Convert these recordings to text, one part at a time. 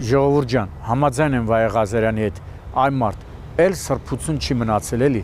Ժողովուրդ ջան, համաձայն եմ Վայե Ղազարյանի հետ, այ մարդ, էլ սրբություն չի մնացել էլի։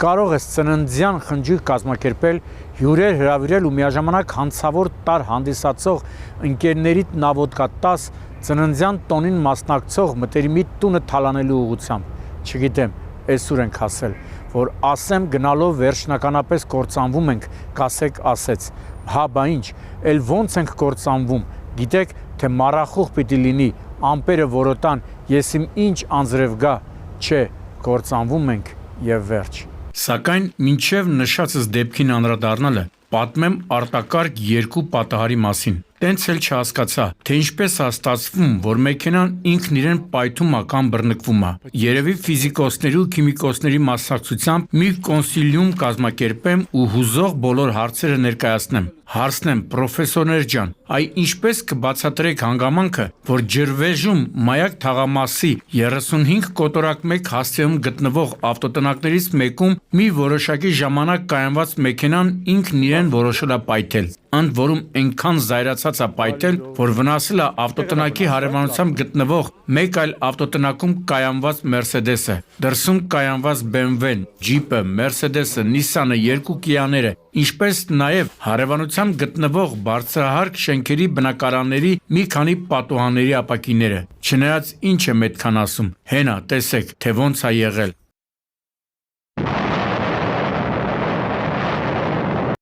Կարող ես ծննդյան խնջույք կազմակերպել, հյուրեր հրավիրել ու միաժամանակ հանցավոր տար հանդիսացող ընկերներիդ նավոդկա 10 ծննդյան տոնին մասնակցող մտերիմի տունը թալանելու ուղղությամբ։ Չգիտեմ, այսօր ենք ասել, որ ասեմ գնալով վերջնականապես կործանվում ենք, կասեք ասեց։ Հա, բա ինչ, էլ ոնց ենք կործանվում, գիտեք, թե մառախուղ պիտի լինի, ամպերը որոտան, ես իմ ինչ անձրև գա, չէ, կործանվում ենք և վերջ։ Սակայն մինչև նշածս դեպքին անդրադառնալը, պատմեմ արտակարգ երկու պատահարի մասին։ Տենց էլ չհասկացա, թե ինչպես է ստացվում, որ մեքենան ինքն իրեն պայթում է կամ բռնկվում է։ Երևի ֆիզիկոսների ու քիմիկոսների մասնակցությամբ մի կոնսիլիում կազմակերպեմ ու հուզող բոլոր հարցերը ներկայացնեմ։ Հարցնեմ, պրոֆեսորներ ջան, այ ինչպես կբացատրեք հանգամանքը, որ Ջրվեժում Մայակ թաղամասի 35 կոտորակ 1 հասցեում գտնվող ավտոտնակներից մեկում մի որոշակի ժամանակ կայանված մեքենան ինքն իրեն որոշել է պայթել։ Ընդ որում այնքան զայրացած է պայթել, որ վնասել է ավտոտնակի հարևանությամբ գտնվող մեկ այլ ավտոտնակում կայանված Մերսեդեսը, դրսում կայանված BMW-ն, Ջիպը, Մերսեդեսը, Նիսսանը, երկու Կիաները, ինչպես նաև հարևանությամբ գտնվող բարձրահարկ շենքերի բնակարանների մի քանի պատուհանների ապակիները։ Չնայած ինչ եմ այդքան ասում, հենա, տեսեք, թե ոնց է եղել։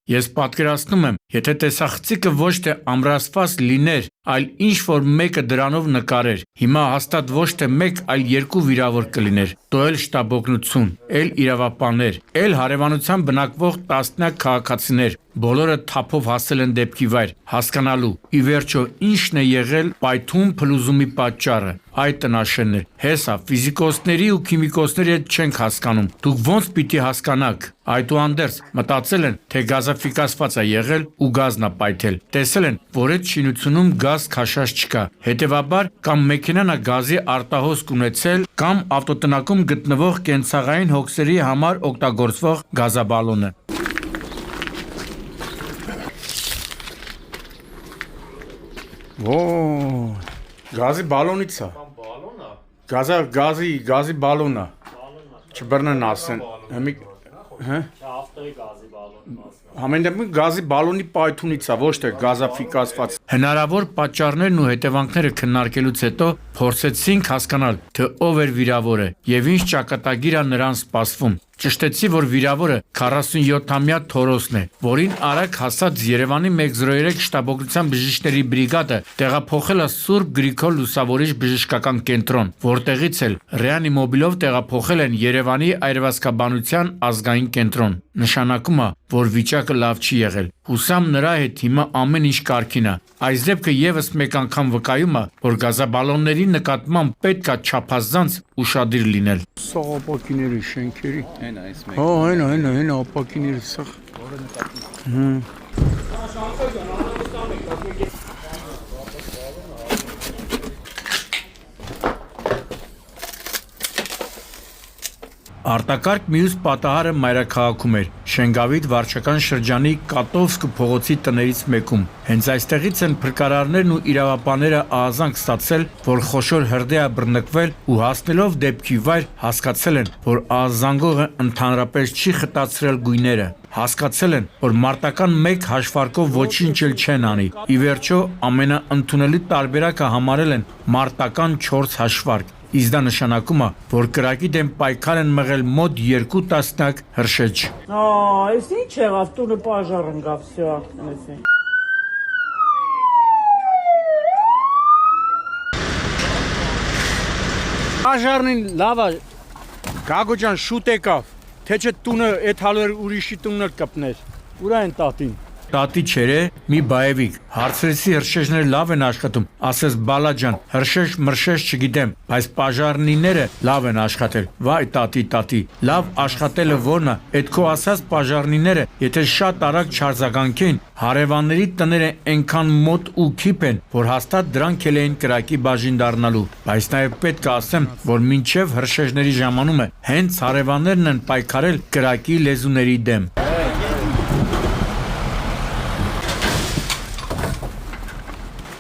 Ես պատկերացնում եմ, եթե տեսախցիկը ոչ թե ամրացված լիներ, այլ ինչ-որ մեկը դրանով նկարեր, հիմա հաստատ ոչ թե մեկ, այլ երկու վիրավոր կլիներ, դու էլ շտաբօգնություն, էլ իրավապաններ, էլ հարևանությամբ բնակվող տասնյակ քաղաքացիներ, բոլորը թափով հասել են դեպքի վայր, հասկանալու, ի վերջո ինչն է եղել պայթուն փլուզումի պատճառը, այ տնաշեններ, հեսա ֆիզիկոսների ու քիմիկոսների հետ չենք հասկանում, դուք ոնց պիտի հասկանաք, այդուհանդերձ մտածել են, թե գազաֆիկացված է եղել ու գազն է պայթել, տեսել են, որ այդ շինությունում գազ քաշած չկա, հետևաբար կամ մեքենան է գազի արտահոսք ունեցել, կամ ավտոտնակում գտնվող կենցաղային հոգսերի համար օգտագործվող գազաբալոնը։ Գազի բալոնից է։ Գազի բալոնը։ Չբռնեն ասեն։ Համեն դեպքում գազի բալոնի պայթունից է, ոչ թե գազաֆիկացված։ Հնարավոր պատճառներն ու հետևանքները քննարկելուց հետո փորձեցինք հասկանալ, թե ով էր վիրավորը եւ ինչ ճակատագիր է նրան սպասվում։ Ճշտեցի, որ վիրավորը 47-ամյա Թորոսն է, որին արագ հասած Երևանի 103 շտաբօգնության բժիշկների բրիգադը տեղափոխել է Սուրբ Գրիգոր Լուսավորիչ բժշկական կենտրոն, որտեղից էլ ռեանիմոբիլով տեղափոխել են Երևանի այրվածքաբանության ազգային կենտրոն։ Նշանակում է, որ վիճակը լավ չի եղել։ Հուսամ նրա հետ հիմա ամեն ինչ կարգին է։ Այս դեպքը եւս մեկ անգամ վկայում է, որ գազաբալոնների նկատմամբ պետք է չափազանց ուշադիր լինել։ Սա ապակիների շենքերի։ Հենա ապակիների սա։ Արտակարգ մյուս պատահարը մայրաքաղաքում էր, Շենգավիթ վարչական շրջանի Կատովսկ փողոցի տներից մեկում։ Հենց այստեղից են փրկարարներն ու իրավապանները ահազանգ ստացել, որ խոշոր հրդեհ է բռնկվել ու հասնելով դեպքի վայր հասկացել են, որ ահազանգողը ընդհանրապես չի խտացրել գույները։ Հասկացել են, որ մարտական մեկ հաշվարկով ոչինչ էլ չեն անի։ Ի վերջո ամենաընդունելի տարբերակը համարել են մարտական 4 հաշվարկ։ Իսկ դա նշանակում է, որ կրակի դեմ պայքար են մղել մոտ 2 տասնյակ հրշեջ։ Այս ինչ եղավ, տունը պաժար ընկավ, всё, ասեցի։ Պաժարնին լավ է, Գագո ջան, շուտ եկավ, թե չէ տունը այդ հալեր ուրիշի տունն էլ կպներ։ Ուրա են տատին։ Տատի չեր է, մի բայևիկ, հարցրեցի հրշեջները լավ են աշխատում, ասես բալա ջան, հրշեջ մրշեջ չգիտեմ, բայց պաժարնիները լավ են աշխատել, վայ տատի, լավ աշխատելը որն է, այդ քո ասած պաժարնիները, եթե շատ արագ չարձագանքեն, հարևանների տները այնքան մոտ ու քիփ են, որ հաստատ դրանք էլ էին կրակի բաժին դառնալու, բայց նաև պետք է ասեմ, որ մինչև հրշեջների ժամանումը հենց հարևաններն են պայքարել կրակի լեզուների դեմ։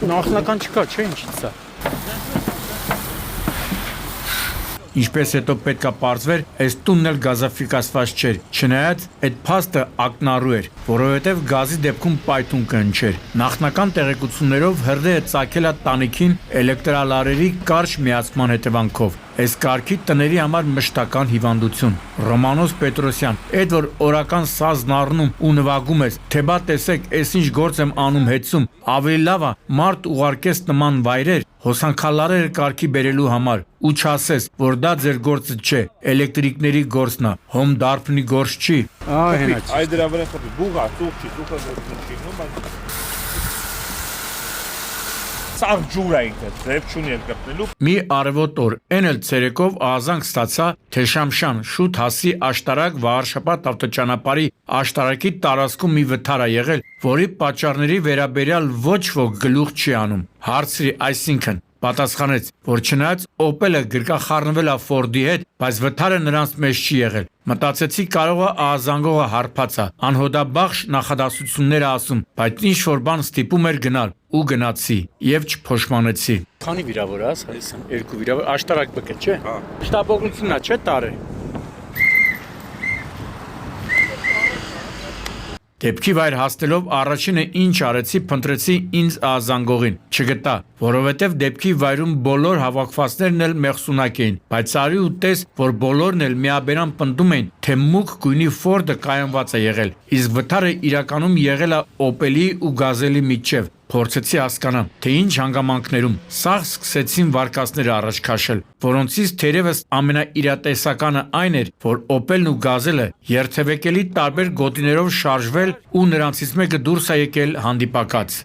Նախնական չկա, չէ՞ ինչի՞ց է։ Ինչպես հետո պետքա պարզվեր, այս տունն էլ գազաֆիկացված չէր, չնայած այդ փաստը ակնառու էր, որովհետև գազի դեպքում պայթուն կհնչեր։ Նախնական տեղեկություններով հրդեհը ծագել է տանիքին էլեկտրալարերի կարճ միացման հետևանքով։ Այս կարգի տների համար մշտական հիվանդություն։ Ռոմանոս Պետրոսյան, այդ որ օրական սազն առնում ու նվագում ես, թե բա տեսեք, այս ինչ գործ եմ անում հետցում, ավելի լավ է մարդ ուղարկես նման վայրեր, հոսանքալարերը կարգի բերելու համար, ու չասես, որ դա ձեր գործը չէ, էլեկտրիկների գործն է, հոմ դարբնի գործ չի։ Այ հենաց։ Այ դրա վրա խփի, բուղա, ծուխ չի, Սաղ ջուր է ինքը, ձև չունի էլ կպնելու։ Մի արևոտ օր, են էլ ցերեկով ահազանգ ստացա, թե Շամշան շուտ հասի աշտարակ Վահարշապատ ավտոճանապարհի աշտարակի տարածքում մի վթար է եղել, որի պատճառների վերաբերյալ ոչ ոք գլուխ չի անում։ Հարցրի, այսինքն պատասխանեց, որ չնայած Opel-ը գրկախառնվել է Ford-ի հետ, բայց վթարը նրանց մեջ չի եղել։ Մտածեցի կարող է ահազանգողը հարբած է, անհոդաբախշ նախադասություններ է ասում, բայց ինչ որ բան ստիպում էր գնալ ու գնացի եւ չփոշմանեցի։ Քանի վիրավոր ես, այսան, երկու վիրավոր, աշտարակ բկե, չէ։ Հա։ Շտապօգնությունն է, չէ՞ տարե։ Դեպքի վայր հասնելով առաջինը ինչ արեցի, փնտրեցի ինձ ահազանգողին, չգտա, որովհետև դեպքի վայրում բոլոր հավաքվածներն էլ մեղսունակ էին, բայց արի ու տես, որ բոլորն էլ միաբերան պնդում էին, թե մուգ գույնի Ford-ը կայանված է եղել, իսկ վթարը իրականում եղել է Opel-ի ու Gazelle-ի միջև։ Փորձեցի հասկանամ, թե ինչ հանգամանքներում սաղ սկսեցին վարկածները առաջ քաշել, որոնցից թերևս ամենաիրատեսականը այն էր, որ Opel-ն ու Gazelle-ը երթևեկելի տարբեր գոտիներով շարժվել ու նրանցից մեկը դուրս է եկել հանդիպակաց։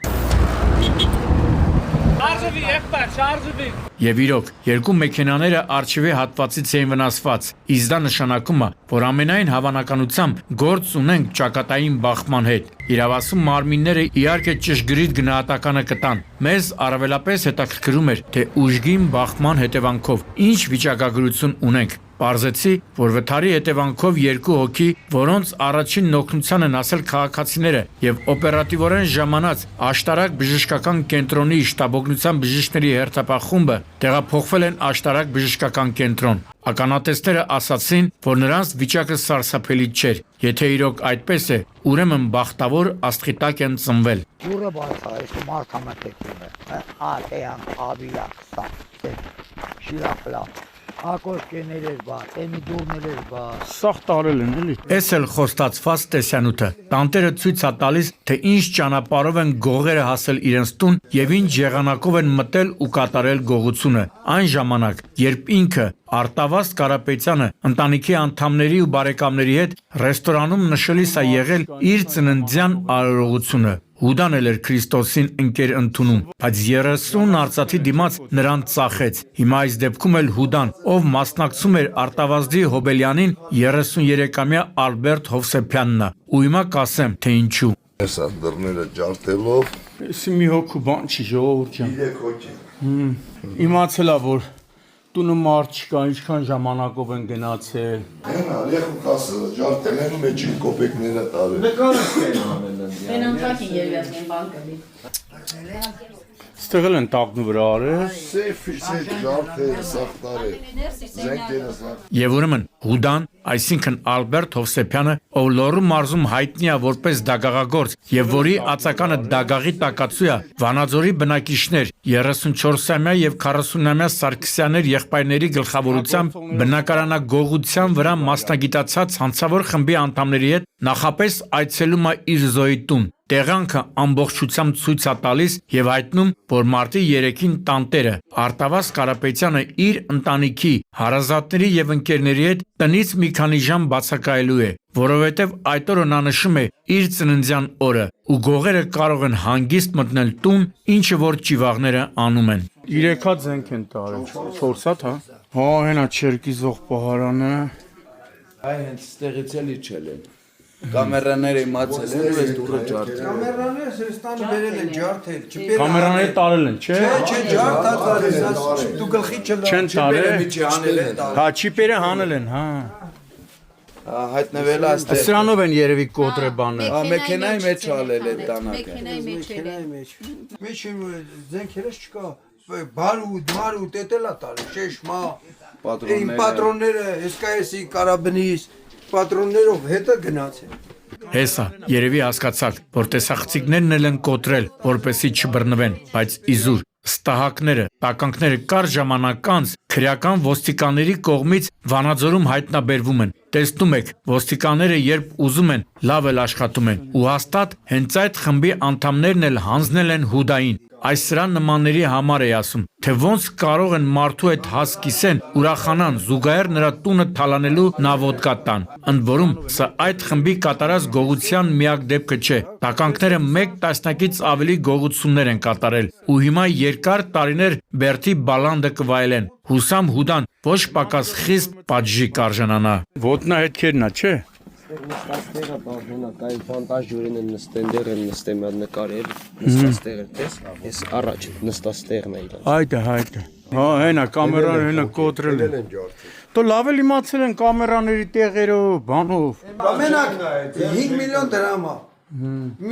Եվ իրոք, երկու մեքենաները առջևի հատվածից էին վնասված, իսկ դա նշանակում է, որ ամենայն հավանականությամբ գործ ունենք ճակատային բախման հետ։ Իրավասում մարմինները իհարկե ճշգրիտ գնահատականը կտան։ Մեզ առավելապես հետաքրքրում էր, թե ուժգին բախման հետևանքով ինչ վիճակագրություն ունենք։ Պարզեցի, որ վթարի հետևանքով երկու հոգի, որոնց առաջին օգնության են ասել քաղաքացիները եւ օպերատիվորեն ժամանած աշտարակ բժշկական կենտրոնի շտաբօգնության բժիշկների հերթապահ տեղափոխվել են աշտարակ բժշկական կենտրոն։ Ականատեսները ասացին, որ նրանց վիճակը սարսափելի չէր։ Եթե իրոք այդպես է, ուրեմն բախտավոր աստղիտակ են ծնվել։ Ուրը բաց է, այս մարդամտեցում է, ատեան, ավիլա, սա, շիրախլա, ակոշկեներ էր բա, տեմի դուրներ էր բա։ Սաղ տարել են, էլի։ Էս էլ խոստացված տեսանյութը։ Տանտերը ցույց է տալիս, թե ինչ ճանապարհով են գողերը հասել իրենց տուն եւ ինչ եղանակով են մտել ու կատարել գողությունը։ Այն ժամանակ, երբ ինքը Արտավազդ Կարապետյանը ընտանիքի անդամների ու բարեկամների հետ ռեստորանում նշելիս է եղել իր ծննդյան արարողությունը։ Հուդան էլ էր Քրիստոսին ընկեր ընդունում, բայց 30 արծաթի դիմաց նրան ծախեց։ Հիմա այս դեպքում էլ Հուդան, ով մասնակցում էր Արտավազդի Հոբելյանին 33-ամյա Ալբերտ Հովսեփյանն է։ Ու հիմա կասեմ, թե ինչու։ Հեսա դռները ջարդելով, Էսի մի հոգու բան չի, ժողովուրդ ջան։ 3 հոգի։ Իմացել է, որ տունը մարդ չկա, ինչքան ժամանակով են գնացել։ Հենա, ալեխու կասը ջարդել են մեջին կոպեկները տարել։ Են անտակին երվյասին բանկալի։ Ստեղել են տակնու վրա արել։ Սեյֆից հետ ջարդել, սախտարել, զենքերը սախտարել։ Եվ ուրեմն Հուդան, այսինքն Ալբերտ Հովսեփյանը, ով Լոռու մարզում հայտնի է որպես դագաղագործ եւ որի ածականը դագաղի տակացու է, Վանաձորի բնակիչներ 34-ամյա եւ 40-ամյա Սարգսյաններ եղբայրների գլխավորությամբ բնակարանագողության վրա մասնագիտացած հանցավոր խմբի անդամների հետ նախապես այցելում է իր զոհի տուն։ Տեղանքը ամբողջությամբ ցույց է տալիս եւ հայտնում, որ մարտի 3-ին տանտերը Արտավազդ Կարապետյանը իր ընտանիքի, հարազատների եւ ընկերների հետ տնից մի քանի ժամ բացակայելու է, որովհետեւ այդ օրը նա նշում է իր ծննդյան օրը, ու գողերը կարող են հանգիստ մտնել տուն, ինչը որ ճիվաղները անում են։ 3 հատ զենք են տարել, 4 հատ, հա։ Հա, հենա Չերկիզող պահարանը։ Այ հենց ստեղից էլի չել են։ Կամերաները իմացել են ու այս դուրը ջարդել։ Կամերաները Սրստանը բերել են ջարդել, չպեր։ Կամերաները տարել են, չէ։ Չէ, ջարդած դու գլխի չլա։ Չեն տարել։ Միջի անել են տալ։ Հա, չիպերը հանել են, հա։ Հայտնվել է այստեղ։ Սրանով են երևի կոտրե բանը։ Մեքենայի մեջ ալել են տանակը։ Մեքենայի մեջ էլ է։ Մեջ զենքերս չկա։ Բարուդ, տետելա տարել, շեշմա, Իմ պատրոնները, հեսկայեսի կարաբնիս, պատրոններով հետը գնացել։ Հեսա, երևի հասկացաք, որ տեսախցիկներն էլ են կոտրել, որպեսի չբռնվեն, բայց իզուր, ստահակները, տականքները կար ժամանակ անց քրեական ոստիկանների կողմից Վանաձորում հայտնաբերվում են։ Տեսնում եք, ոստիկանները երբ ուզում են, լավ էլ աշխատում են, ու հաստատ հենց այդ խմբի անդամներն էլ հանձնել են Հուդային։ Այս սրան նմանների համար է ասում, թե ոնց կարող են մարդու այդ հաս կիսեն, ուրախանան, զուգահեռ նրա տունը թալանելու նավոդկա տան։ Ընդ որում, սա այդ խմբի կատարած գողության միակ դեպքը չէ։ Տականքները 1 տասնյակից ավելի գողություններ են կատարել, ու հիմա երկար տարիներ Բերթի բալանդը կվայելեն։ Հուսամ Հուդան ոչ պակաս խիստ պատժի կարժանանա։ Ոտնահետքերն է, չէ։ Նստաստեղը բաժանակ, այլ վանտաժյուրին են նստենդեր են նստեմ նկարել, նստաստեղը տես, ես առաջ նստաստեղն է իրան։ Հայդը։ Հա, հենա, կամերան հենա կոտրել են։ Դու լավ էլ իմացել են կամերաների տեղերով, բանով։ Ամենակ 5 միլիոն դրամ է։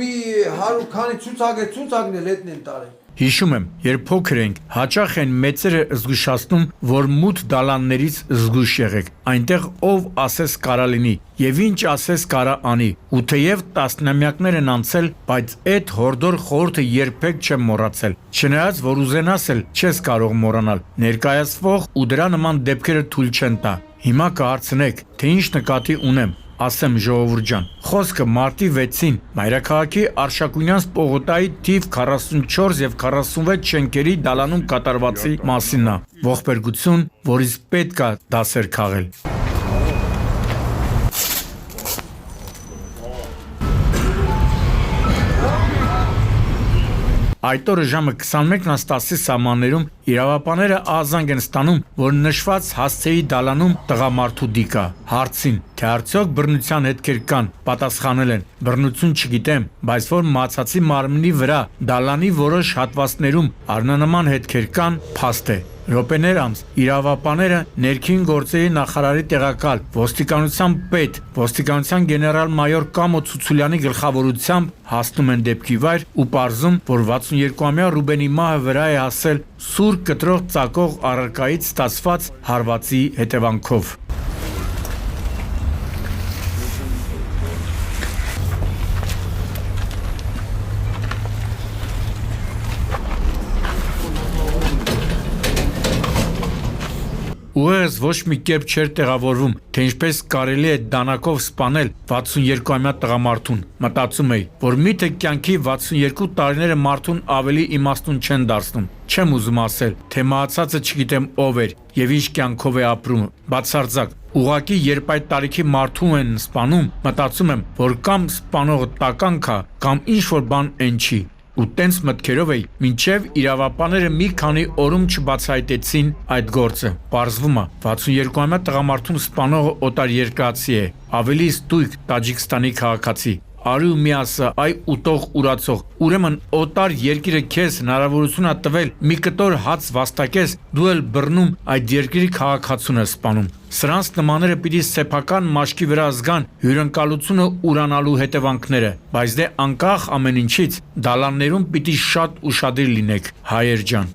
Մի 100 քանի ցուցակն էլ հետն են տարել։ Հիշում եմ, երբ փոքր ենք, հաճախ են մեծերը զգուշացնում, որ մութ դալաններից զգուշ եղեք։ Այնտեղ ով ասես կարա լինի, եւ ինչ ասես կարա անի։ Ու թեև տասնամյակներ են անցել, բայց այդ հորդոր խորհուրդը երբեք չեմ մոռացել։ Չնայած որ ուզենաս էլ չես կարող մոռանալ։ Ներկայացվող ու դրա նման դեպքերը թույլ չեն տա։ Հիմա կհարցնեք, թե ինչ նկատի ունեմ։ Ասեմ ժողովուրդ ջան, խոսքը մարտի 6-ին Մայրաքաղաքի Արշակունյանց պողոտայի թիվ 44 եւ 46 շենքերի դալանում կատարվածի մասինն է։ Ողբերգություն, որից պետք է դասեր քաղել։ Այդ օրը ժամը 21:10-ի սահմաններում իրավապանները ահազանգ են ստանում, որ նշված հասցեի դալանում տղամարդու դիկա։ Հարցին, թե արդյոք բռնության հետքեր կան, պատասխանել են. բռնություն չգիտեմ, բայց որ մացածի մարմնի վրա դալանի որոշ հատվածներում առնանման հետքեր կան, փաստ է։ Րոպեներ անց իրավապաները ներքին գործերի նախարարի տեղակալ, ոստիկանության պետ, ոստիկանության գեներալ-մայոր Կամո Ցուցուլյանի գլխավորությամբ հասնում են դեպքի վայր ու պարզում, որ 62-ամյա Ռուբենի մահը վրա է հասել սուր կտրող ծակող առարկայից ստացված հարվածի հետևանքով։ Ուղեղս ոչ մի կերպ չէր տեղավորվում, թե ինչպես կարելի է դանակով սպանել 62-ամյա տղամարդուն։ Մտածում էի, որ միթե կյանքի 62 տարիները մարդուն ավելի իմաստուն չեն դարձնում։ Չեմ ուզում ասել, թե մահացածը չգիտեմ ով էր եւ ինչ կյանքով է ապրում։ Բացարձակ, ուղղակի երբ այդ տարիքի մարդու են սպանում, մտածում եմ, որ կամ սպանողը տականք է, կամ ինչ որ բան են չի։ Ու տենց մտքերով էի, մինչև իրավապանները մի քանի օրում չբացահայտեցին այդ գործը։ Պարզվում է, 62-ամյա տղամարդուն սպանողը օտարերկրացի է, ավելի ստույգ Տաջիկստանի քաղաքացի։ Արի ու մի ասա, այ ուտող ուրացող, ուրեմն օտար երկիրը քեզ հնարավորություն է տվել մի կտոր հաց վաստակես, դու էլ բռնում այդ երկրի քաղաքացուն ես սպանում։ Սրանց նմանները պիտի սեփական մաշկի վրա զգան հյուրընկալությունը ուրանալու հետևանքները, բայց դե անկախ ամեն ինչից դալաններում պիտի շատ ուշադիր լինեք, հայեր ջան։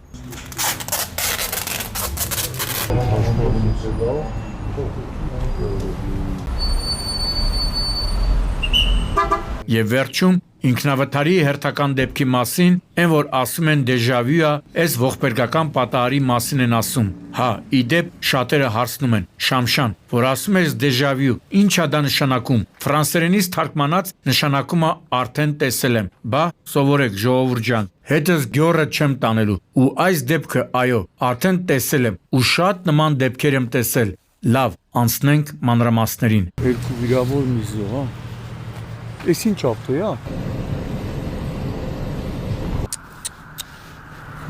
Եվ վերջում ինքնավթարի հերթական դեպքի մասին, այն որ ասում են դեժավյու է, այս ողբերգական պատահարի մասին են ասում։ Հա, իդեպ շատերը հարցնում են, Շամշան, որ ասում ես դեժավյու, ինչ է դա նշանակում։ Ֆրանսերենից թարգմանած նշանակում է արդեն տեսել եմ։ Բա, սովորեք ժողովուրդ ջան, հետս գյորը չեմ տանելու։ Ու այս դեպքը, այո, արդեն տեսել եմ, ու շատ նման դեպքեր եմ տեսել։ Լավ, անցնենք մանրամասներին։ Երկու վիրավոր մի զոհ, հա։ Էս ինչ ապտո է,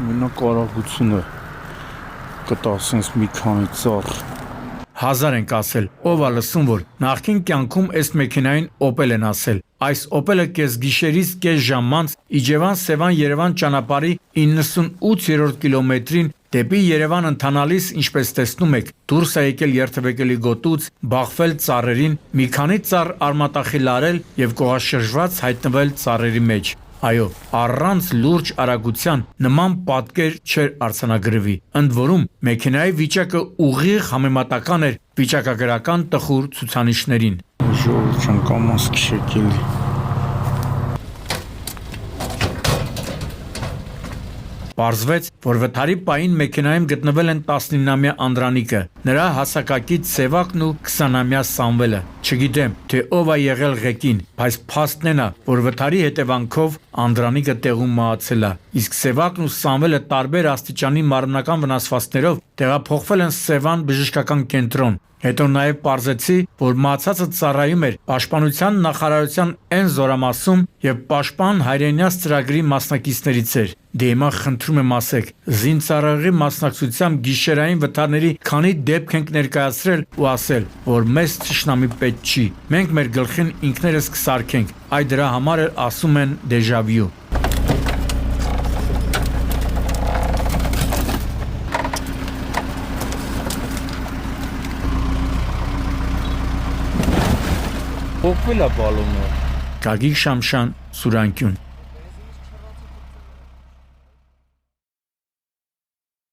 մենակ արագությունը կտա ասենց մի քանի ծառ։ Հազար ենք ասել, ով է լսում, որ նախքին կյանքում այս մեքենային Opel են ասել։ Այս Opel-ը կես գիշերից կես ժամ անց Իջևան-Սևան-Երևան ճանապարհի 98-րդ կիլոմետրին դեպի Երևան ընթանալիս, ինչպես տեսնում եք, դուրս է եկել երթևեկելի գոտուց, բախվել ծառերին, մի քանի ծառ արմատախիլ արել եւ կողաշրջված հայտնվել ծառերի մեջ։ Այո, առանց լուրջ արագության նման պատկեր չէր արձանագրվի։ Ընդ որում, մեքենայի վիճակը ուղիղ համեմատական էր վիճակագրական տխուր ցուցանիշներին։ Ժողովրդյան կամաց քշեկելի։ Պարզվեց, որ վթարի պահին մեքենայում գտնվել են 19-ամյա Անդրանիկը, նրա հասակակից Սևակն ու 20-ամյա Սամվելը։ Չգիտեմ, թե ով է եղել ղեկին, բայց փաստն է, որ վթարի հետևանքով Անդրանիկը տեղում մահացել է, իսկ Սևակն ու Սամվելը տարբեր աստիճանի մարմնական վնասվածքներով տեղափոխվել են Սևան բժշկական կենտրոն։ Հետո նաև պարզեցի, որ մահացածը ծառայում էր Պաշտպանության նախարարության այն զորամասում եւ Պաշտպան հայրենյաց ծրագրի մասնակիցներից էր։ Դե հիմա խնդրում եմ ասեք, զինծառայողի մասնակցությամբ գիշերային վթարների քանի դեպք ենք ներկայացրել ու ասել, որ մեզ թշնամի պետք չի։ Մենք մեր գլխին ինքներս կսարքենք։ Այ դրա համար էլ ասում են դեժավյու։ Գագիկ Շամշան, Սուրանկյուն։